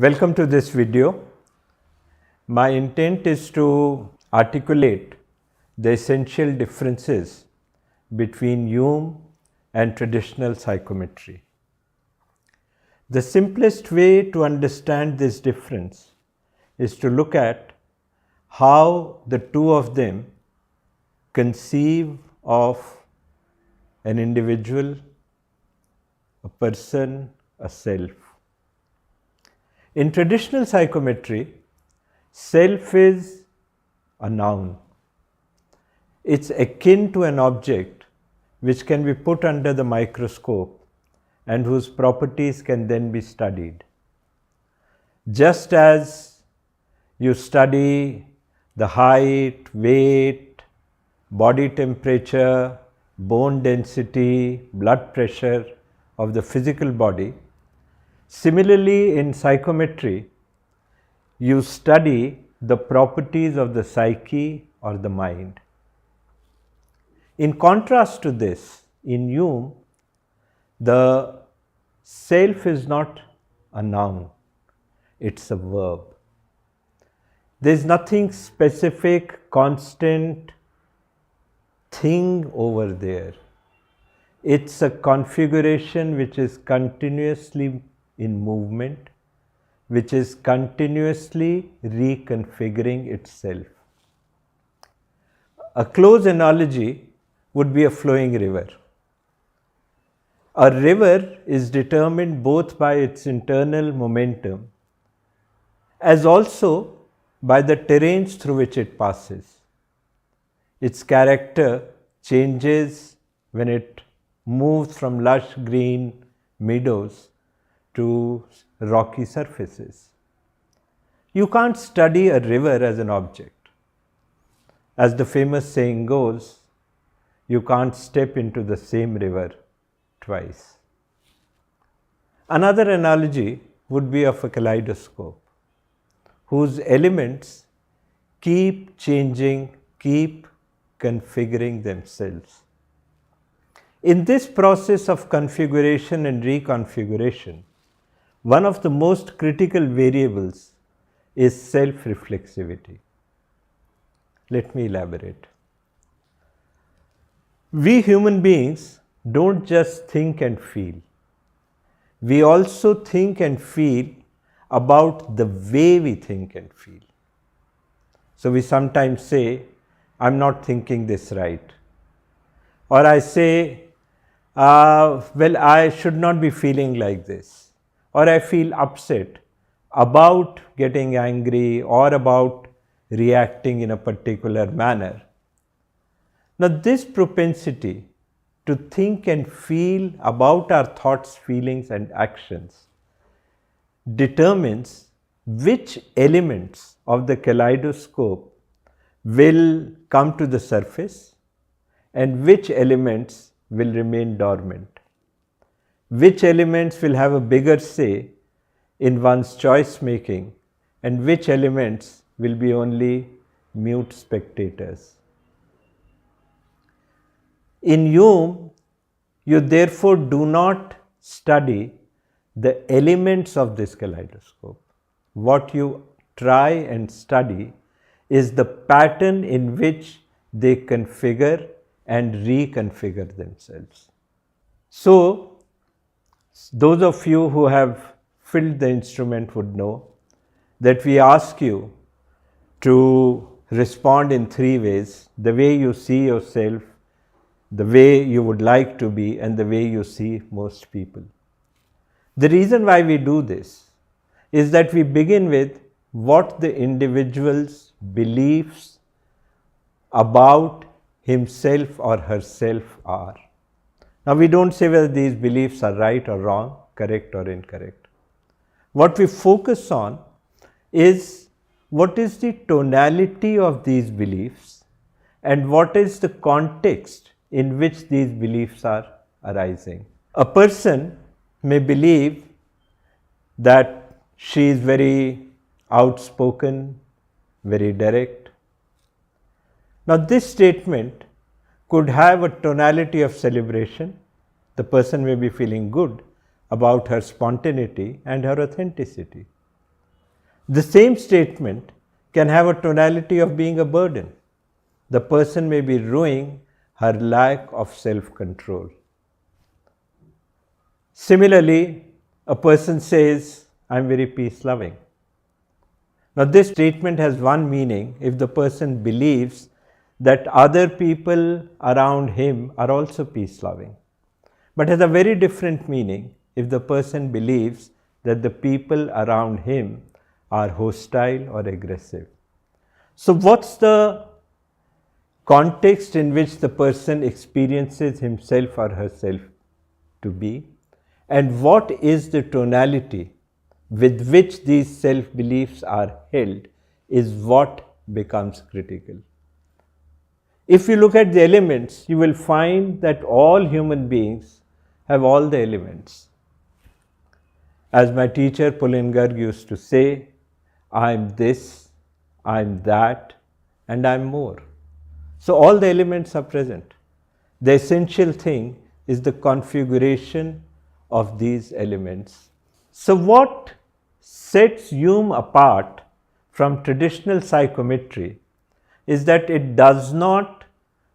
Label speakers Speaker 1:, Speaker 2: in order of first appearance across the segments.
Speaker 1: Welcome to this video. My intent is to articulate the essential differences between EUM and traditional psychometry. The simplest way to understand this difference is to look at how the two of them conceive of an individual, a person, a self. In traditional psychometry, self is a noun. It's akin to an object which can be put under the microscope and whose properties can then be studied. Just as you study the height, weight, body temperature, bone density, blood pressure of the physical body, similarly, in psychometry, you study the properties of the psyche or the mind. In contrast to this, in EUM, the self is not a noun, it's a verb. There is nothing specific, constant thing over there. It's a configuration which is continuously in movement, which is continuously reconfiguring itself. A close analogy would be a flowing river. A river is determined both by its internal momentum as also by the terrains through which it passes. Its character changes when it moves from lush green meadows to rocky surfaces. You can't study a river as an object. As the famous saying goes, you can't step into the same river twice. Another analogy would be of a kaleidoscope, whose elements keep changing, keep configuring themselves. In this process of configuration and reconfiguration, one of the most critical variables is self-reflexivity. Let me elaborate. We human beings don't just think and feel. We also think and feel about the way we think and feel. So we sometimes say, I'm not thinking this right. Or I say, well, I should not be feeling like this. Or I feel upset about getting angry or about reacting in a particular manner. Now, this propensity to think and feel about our thoughts, feelings, and actions determines which elements of the kaleidoscope will come to the surface and which elements will remain dormant. Which elements will have a bigger say in one's choice making and which elements will be only mute spectators. In EUM, you therefore do not study the elements of this kaleidoscope. What you try and study is the pattern in which they configure and reconfigure themselves. So, those of you who have filled the instrument would know that we ask you to respond in three ways: the way you see yourself, the way you would like to be, and the way you see most people. The reason why we do this is that we begin with what the individual's beliefs about himself or herself are. Now, we don't say whether these beliefs are right or wrong, correct or incorrect. What we focus on is what is the tonality of these beliefs and what is the context in which these beliefs are arising. A person may believe that she is very outspoken, very direct. Now, this statement could have a tonality of celebration. The person may be feeling good about her spontaneity and her authenticity. The same statement can have a tonality of being a burden. The person may be ruining her lack of self-control. Similarly, a person says, "I'm very peace-loving." Now, this statement has one meaning if the person believes that other people around him are also peace-loving, but has a very different meaning if the person believes that the people around him are hostile or aggressive. So, what's the context in which the person experiences himself or herself to be, and what is the tonality with which these self-beliefs are held is what becomes critical. If you look at the elements, you will find that all human beings have all the elements. As my teacher Pulingarg used to say, "I'm this, I'm that, and I'm more." So all the elements are present. The essential thing is the configuration of these elements. So what sets EUM apart from traditional psychometry is that it does not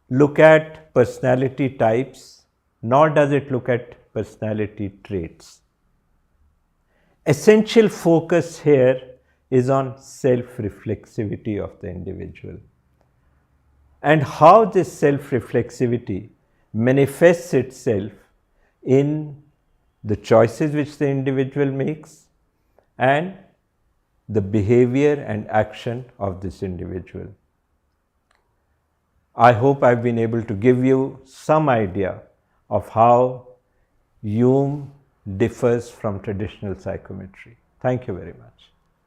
Speaker 1: look at personality types, nor does it look at personality traits. Essential focus here is on self-reflexivity of the individual and how this self-reflexivity manifests itself in the choices which the individual makes and the behavior and action of this individual. I hope I've been able to give you some idea of how EUM differs from traditional psychometry. Thank you very much.